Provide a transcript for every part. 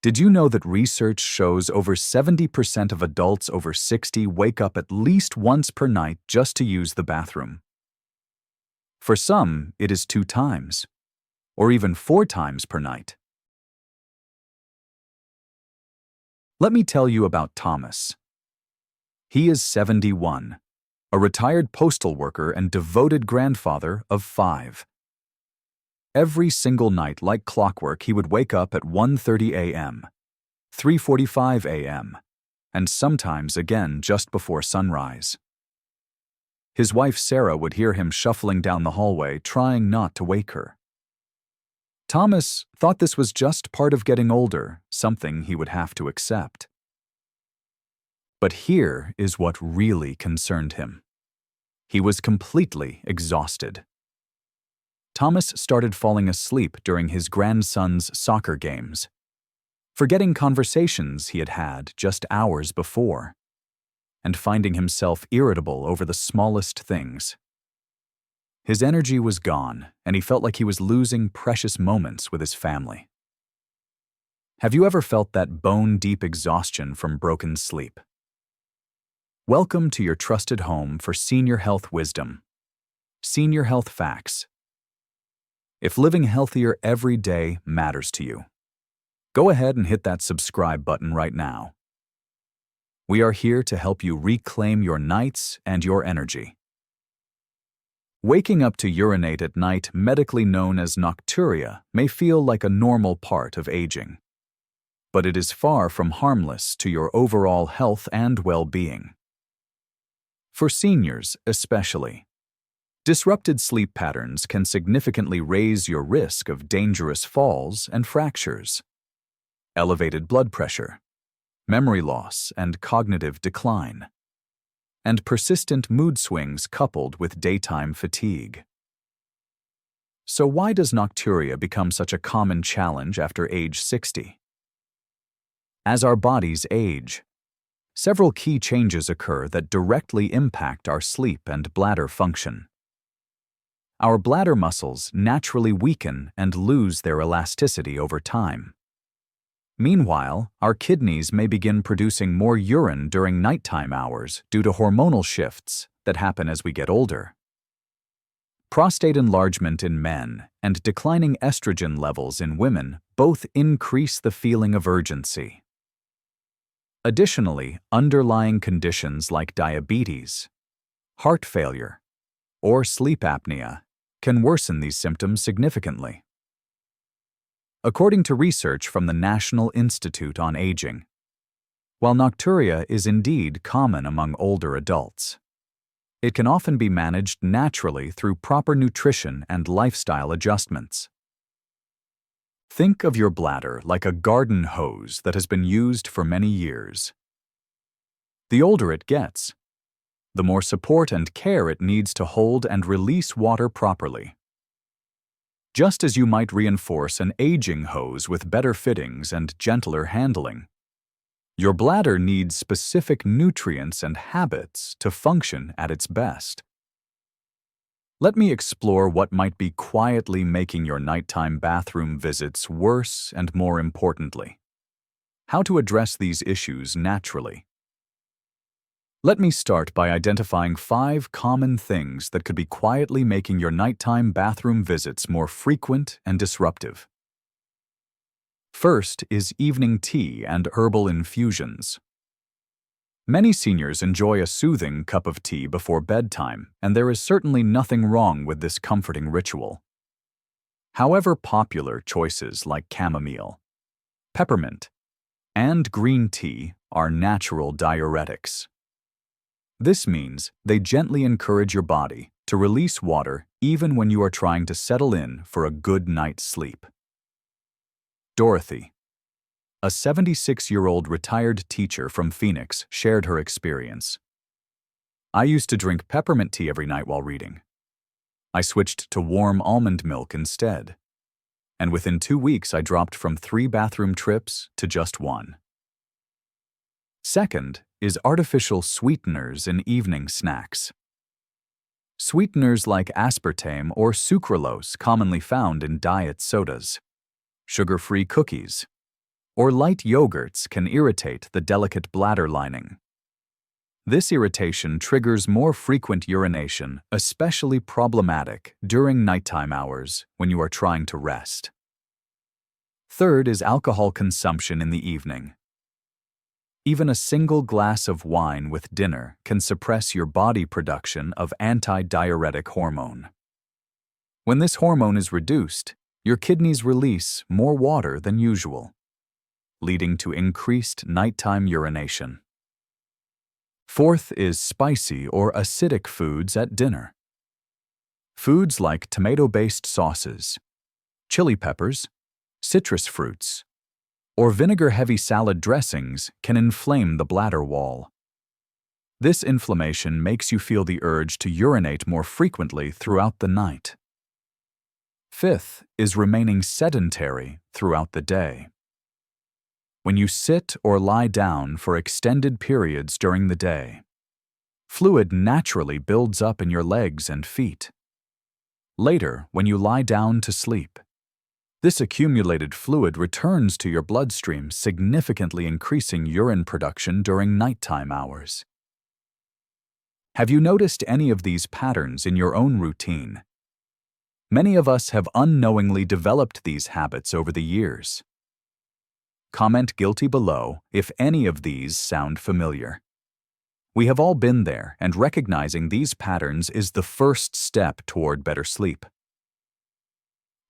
Did you know that research shows over 70% of adults over 60 wake up at least once per night just to use the bathroom? For some, it is 2 times, or even 4 times per night. Let me tell you about Thomas. He is 71, a retired postal worker and devoted grandfather of 5. Every single night, like clockwork, he would wake up at 1:30 a.m., 3:45 a.m., and sometimes again just before sunrise. His wife Sarah would hear him shuffling down the hallway, trying not to wake her. Thomas thought this was just part of getting older, something he would have to accept. But here is what really concerned him. He was completely exhausted. Thomas started falling asleep during his grandson's soccer games, forgetting conversations he had had just hours before, and finding himself irritable over the smallest things. His energy was gone, and he felt like he was losing precious moments with his family. Have you ever felt that bone-deep exhaustion from broken sleep? Welcome to your trusted home for senior health wisdom. Senior Health Facts. If living healthier every day matters to you, go ahead and hit that subscribe button right now. We are here to help you reclaim your nights and your energy. Waking up to urinate at night, medically known as nocturia, may feel like a normal part of aging, but it is far from harmless to your overall health and well-being. For seniors especially, disrupted sleep patterns can significantly raise your risk of dangerous falls and fractures, elevated blood pressure, memory loss and cognitive decline, and persistent mood swings coupled with daytime fatigue. So why does nocturia become such a common challenge after age 60? As our bodies age, several key changes occur that directly impact our sleep and bladder function. Our bladder muscles naturally weaken and lose their elasticity over time. Meanwhile, our kidneys may begin producing more urine during nighttime hours due to hormonal shifts that happen as we get older. Prostate enlargement in men and declining estrogen levels in women both increase the feeling of urgency. Additionally, underlying conditions like diabetes, heart failure, or sleep apnea can worsen these symptoms significantly. According to research from the National Institute on Aging, while nocturia is indeed common among older adults, it can often be managed naturally through proper nutrition and lifestyle adjustments. Think of your bladder like a garden hose that has been used for many years. The older it gets, the more support and care it needs to hold and release water properly. Just as you might reinforce an aging hose with better fittings and gentler handling, your bladder needs specific nutrients and habits to function at its best. Let me explore what might be quietly making your nighttime bathroom visits worse and, more importantly, how to address these issues naturally. Let me start by identifying 5 common things that could be quietly making your nighttime bathroom visits more frequent and disruptive. First is evening tea and herbal infusions. Many seniors enjoy a soothing cup of tea before bedtime, and there is certainly nothing wrong with this comforting ritual. However, popular choices like chamomile, peppermint, and green tea are natural diuretics. This means they gently encourage your body to release water even when you are trying to settle in for a good night's sleep. Dorothy, a 76-year-old retired teacher from Phoenix, shared her experience. I used to drink peppermint tea every night while reading. I switched to warm almond milk instead, and within 2 weeks I dropped from 3 bathroom trips to just 1. Second is artificial sweeteners in evening snacks. Sweeteners like aspartame or sucralose commonly found in diet sodas, sugar-free cookies, or light yogurts can irritate the delicate bladder lining. This irritation triggers more frequent urination, especially problematic during nighttime hours when you are trying to rest. Third is alcohol consumption in the evening. Even a single glass of wine with dinner can suppress your body production of anti-diuretic hormone. When this hormone is reduced, your kidneys release more water than usual, leading to increased nighttime urination. Fourth is spicy or acidic foods at dinner. Foods like tomato-based sauces, chili peppers, citrus fruits, or vinegar-heavy salad dressings can inflame the bladder wall. This inflammation makes you feel the urge to urinate more frequently throughout the night. Fifth is remaining sedentary throughout the day. When you sit or lie down for extended periods during the day, fluid naturally builds up in your legs and feet. Later, when you lie down to sleep, this accumulated fluid returns to your bloodstream, significantly increasing urine production during nighttime hours. Have you noticed any of these patterns in your own routine? Many of us have unknowingly developed these habits over the years. Comment guilty below if any of these sound familiar. We have all been there, and recognizing these patterns is the first step toward better sleep.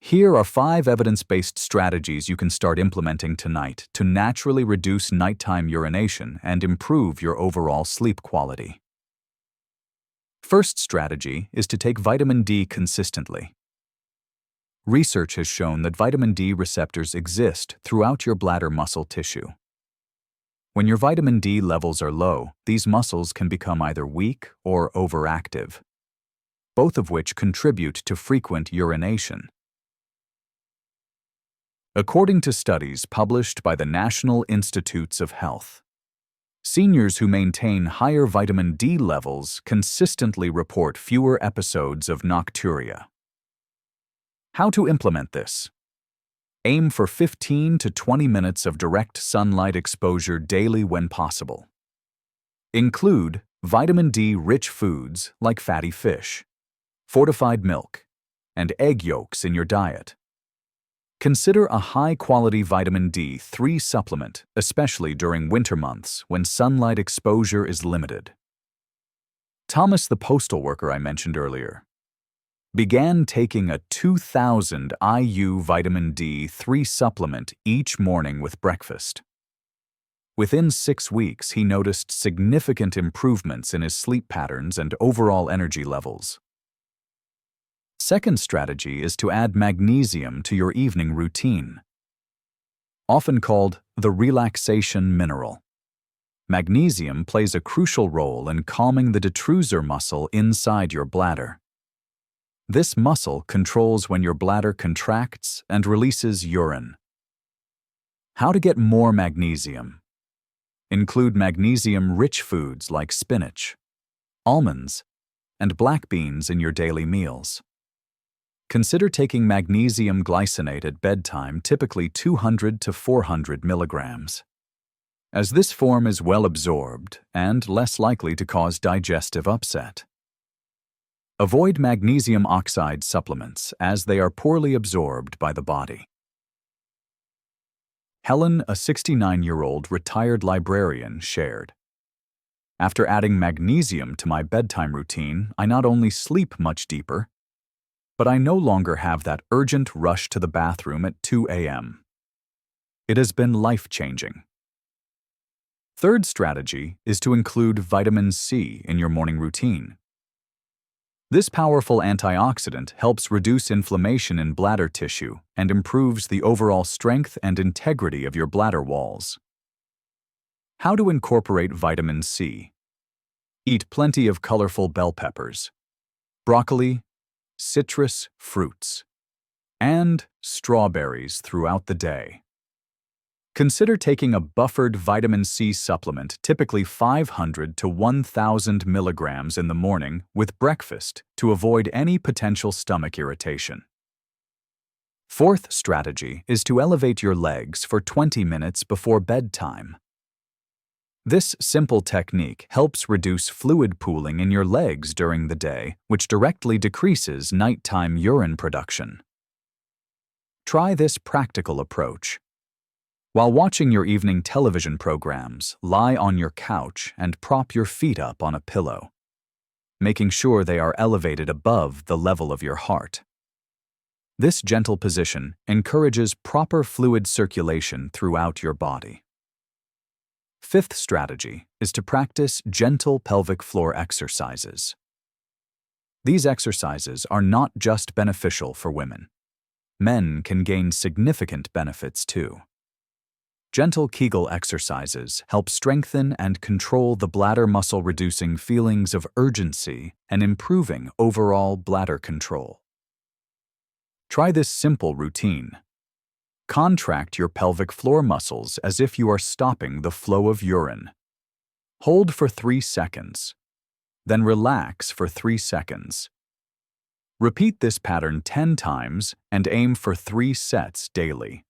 Here are 5 evidence-based strategies you can start implementing tonight to naturally reduce nighttime urination and improve your overall sleep quality. First strategy is to take vitamin D consistently. Research has shown that vitamin D receptors exist throughout your bladder muscle tissue. When your vitamin D levels are low, these muscles can become either weak or overactive, both of which contribute to frequent urination. According to studies published by the National Institutes of Health, seniors who maintain higher vitamin D levels consistently report fewer episodes of nocturia. How to implement this? Aim for 15 to 20 minutes of direct sunlight exposure daily when possible. Include vitamin D-rich foods like fatty fish, fortified milk, and egg yolks in your diet. Consider a high-quality vitamin D3 supplement, especially during winter months when sunlight exposure is limited. Thomas, the postal worker I mentioned earlier, began taking a 2,000 IU vitamin D3 supplement each morning with breakfast. Within 6 weeks, he noticed significant improvements in his sleep patterns and overall energy levels. Second strategy is to add magnesium to your evening routine. Often called the relaxation mineral, magnesium plays a crucial role in calming the detrusor muscle inside your bladder. This muscle controls when your bladder contracts and releases urine. How to get more magnesium? Include magnesium-rich foods like spinach, almonds, and black beans in your daily meals. Consider taking magnesium glycinate at bedtime, typically 200 to 400 milligrams, as this form is well absorbed and less likely to cause digestive upset. Avoid magnesium oxide supplements as they are poorly absorbed by the body. Helen, a 69-year-old retired librarian, shared, "After adding magnesium to my bedtime routine, I not only sleep much deeper, but I no longer have that urgent rush to the bathroom at 2 a.m. It has been life-changing." Third strategy is to include vitamin C in your morning routine. This powerful antioxidant helps reduce inflammation in bladder tissue and improves the overall strength and integrity of your bladder walls. How to incorporate vitamin C? Eat plenty of colorful bell peppers, broccoli, citrus fruits, and strawberries throughout the day. Consider taking a buffered vitamin C supplement, typically 500 to 1,000 milligrams in the morning with breakfast to avoid any potential stomach irritation. Fourth strategy is to elevate your legs for 20 minutes before bedtime. This simple technique helps reduce fluid pooling in your legs during the day, which directly decreases nighttime urine production. Try this practical approach. While watching your evening television programs, lie on your couch and prop your feet up on a pillow, making sure they are elevated above the level of your heart. This gentle position encourages proper fluid circulation throughout your body. Fifth strategy is to practice gentle pelvic floor exercises. These exercises are not just beneficial for women. Men can gain significant benefits too. Gentle Kegel exercises help strengthen and control the bladder muscle, reducing feelings of urgency and improving overall bladder control. Try this simple routine. Contract your pelvic floor muscles as if you are stopping the flow of urine. Hold for 3 seconds, then relax for 3 seconds. Repeat this pattern 10 times and aim for 3 sets daily.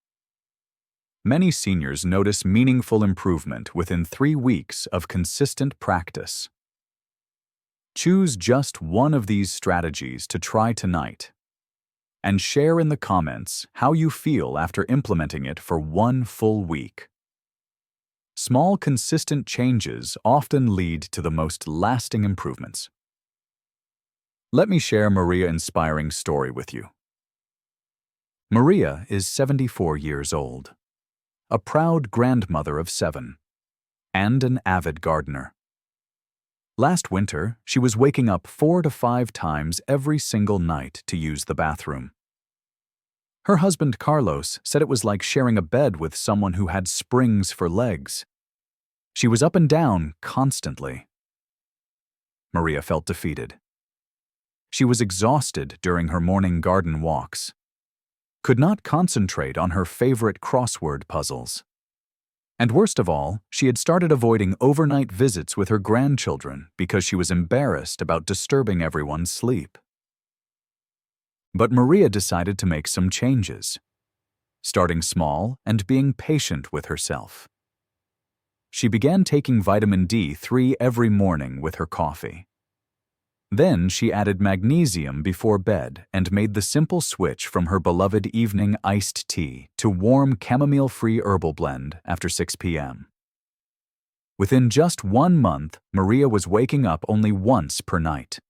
Many seniors notice meaningful improvement within 3 weeks of consistent practice. Choose just one of these strategies to try tonight, and share in the comments how you feel after implementing it for 1 full week. Small, consistent changes often lead to the most lasting improvements. Let me share Maria's inspiring story with you. Maria is 74 years old, a proud grandmother of 7, and an avid gardener. Last winter, she was waking up 4 to 5 times every single night to use the bathroom. Her husband Carlos said it was like sharing a bed with someone who had springs for legs. She was up and down constantly. Maria felt defeated. She was exhausted during her morning garden walks, could not concentrate on her favorite crossword puzzles. And worst of all, she had started avoiding overnight visits with her grandchildren because she was embarrassed about disturbing everyone's sleep. But Maria decided to make some changes, starting small and being patient with herself. She began taking vitamin D3 every morning with her coffee. Then she added magnesium before bed and made the simple switch from her beloved evening iced tea to warm chamomile-free herbal blend after 6 p.m. Within just 1 month, Maria was waking up only once per night,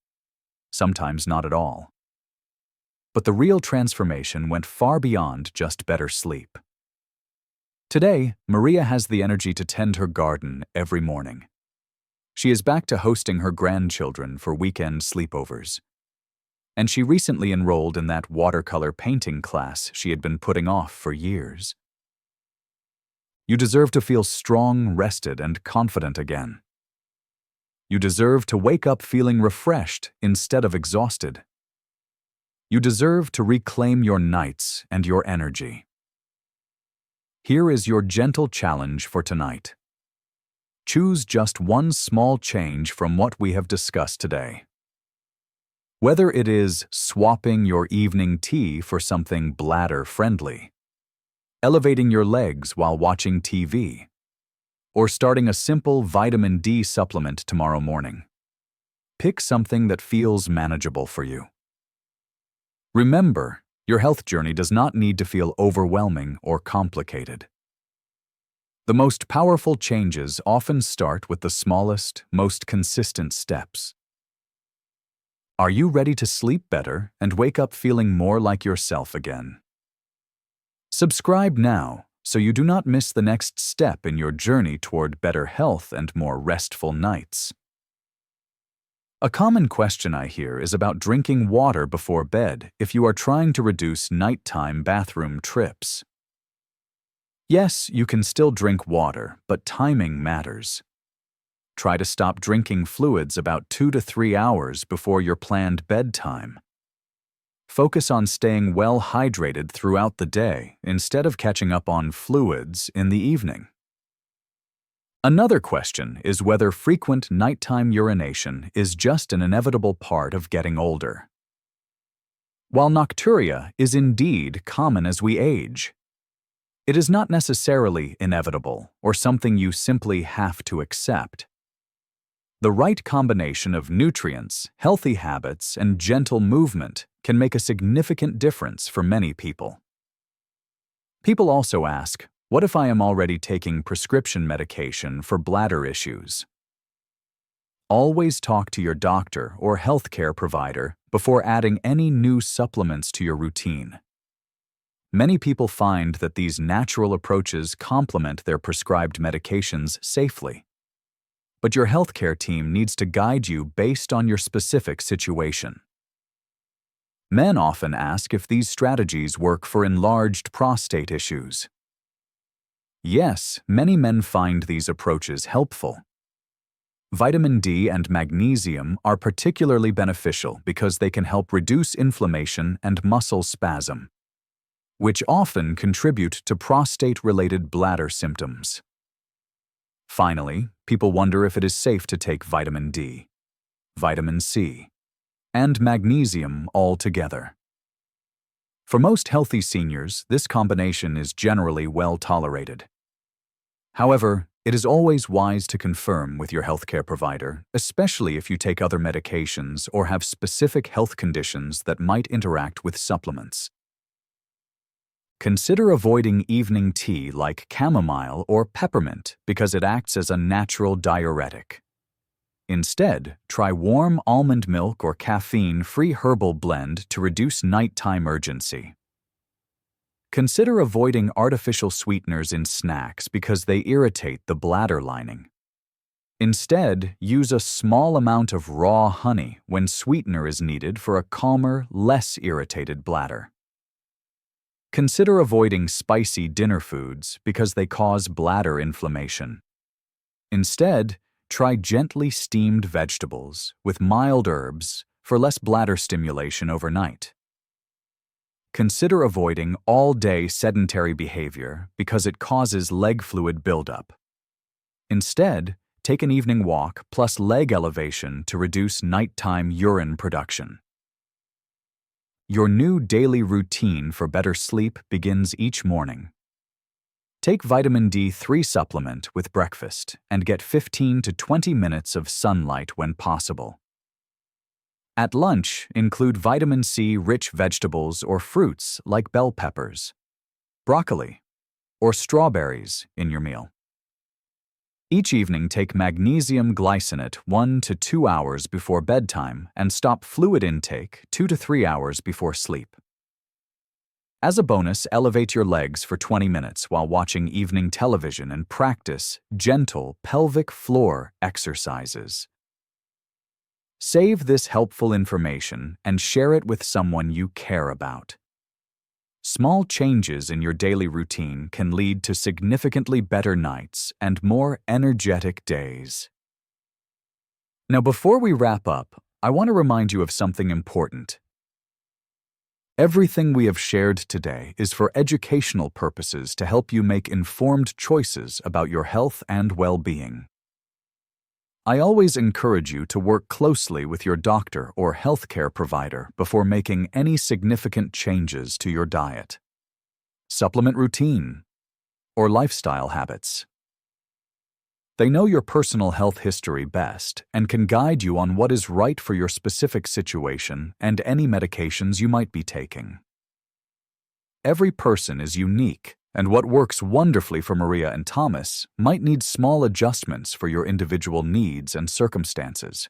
sometimes not at all. But the real transformation went far beyond just better sleep. Today, Maria has the energy to tend her garden every morning. She is back to hosting her grandchildren for weekend sleepovers. And she recently enrolled in that watercolor painting class she had been putting off for years. You deserve to feel strong, rested, and confident again. You deserve to wake up feeling refreshed instead of exhausted. You deserve to reclaim your nights and your energy. Here is your gentle challenge for tonight. Choose just one small change from what we have discussed today. Whether it is swapping your evening tea for something bladder-friendly, elevating your legs while watching TV, or starting a simple vitamin D supplement tomorrow morning. Pick something that feels manageable for you. Remember, your health journey does not need to feel overwhelming or complicated. The most powerful changes often start with the smallest, most consistent steps. Are you ready to sleep better and wake up feeling more like yourself again? Subscribe now so you do not miss the next step in your journey toward better health and more restful nights. A common question I hear is about drinking water before bed if you are trying to reduce nighttime bathroom trips. Yes, you can still drink water, but timing matters. Try to stop drinking fluids about 2 to 3 hours before your planned bedtime. Focus on staying well hydrated throughout the day instead of catching up on fluids in the evening. Another question is whether frequent nighttime urination is just an inevitable part of getting older. While nocturia is indeed common as we age, it is not necessarily inevitable or something you simply have to accept. The right combination of nutrients, healthy habits, and gentle movement can make a significant difference for many people. People also ask, what if I am already taking prescription medication for bladder issues? Always talk to your doctor or healthcare provider before adding any new supplements to your routine. Many people find that these natural approaches complement their prescribed medications safely. But your healthcare team needs to guide you based on your specific situation. Men often ask if these strategies work for enlarged prostate issues. Yes, many men find these approaches helpful. Vitamin D and magnesium are particularly beneficial because they can help reduce inflammation and muscle spasm, which often contribute to prostate-related bladder symptoms. Finally, people wonder if it is safe to take vitamin D, vitamin C, and magnesium all together. For most healthy seniors, this combination is generally well tolerated. However, it is always wise to confirm with your healthcare provider, especially if you take other medications or have specific health conditions that might interact with supplements. Consider avoiding evening tea like chamomile or peppermint because it acts as a natural diuretic. Instead, try warm almond milk or caffeine-free herbal blend to reduce nighttime urgency. Consider avoiding artificial sweeteners in snacks because they irritate the bladder lining. Instead, use a small amount of raw honey when sweetener is needed for a calmer, less irritated bladder. Consider avoiding spicy dinner foods because they cause bladder inflammation. Instead, try gently steamed vegetables with mild herbs for less bladder stimulation overnight. Consider avoiding all-day sedentary behavior because it causes leg fluid buildup. Instead, take an evening walk plus leg elevation to reduce nighttime urine production. Your new daily routine for better sleep begins each morning. Take vitamin D3 supplement with breakfast and get 15 to 20 minutes of sunlight when possible. At lunch, include vitamin C-rich vegetables or fruits like bell peppers, broccoli, or strawberries in your meal. Each evening, take magnesium glycinate 1 to 2 hours before bedtime and stop fluid intake 2 to 3 hours before sleep. As a bonus, elevate your legs for 20 minutes while watching evening television and practice gentle pelvic floor exercises. Save this helpful information and share it with someone you care about. Small changes in your daily routine can lead to significantly better nights and more energetic days. Now, before we wrap up, I want to remind you of something important. Everything we have shared today is for educational purposes to help you make informed choices about your health and well-being. I always encourage you to work closely with your doctor or healthcare provider before making any significant changes to your diet, supplement routine, or lifestyle habits. They know your personal health history best and can guide you on what is right for your specific situation and any medications you might be taking. Every person is unique, and what works wonderfully for Maria and Thomas might need small adjustments for your individual needs and circumstances.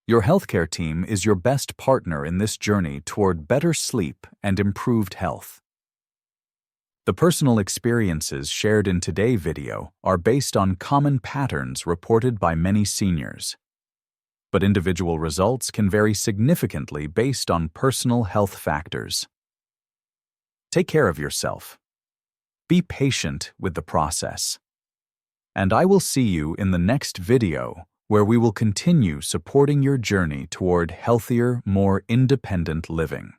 Your healthcare team is your best partner in this journey toward better sleep and improved health. The personal experiences shared in today's video are based on common patterns reported by many seniors, but individual results can vary significantly based on personal health factors. Take care of yourself. Be patient with the process. And I will see you in the next video where we will continue supporting your journey toward healthier, more independent living.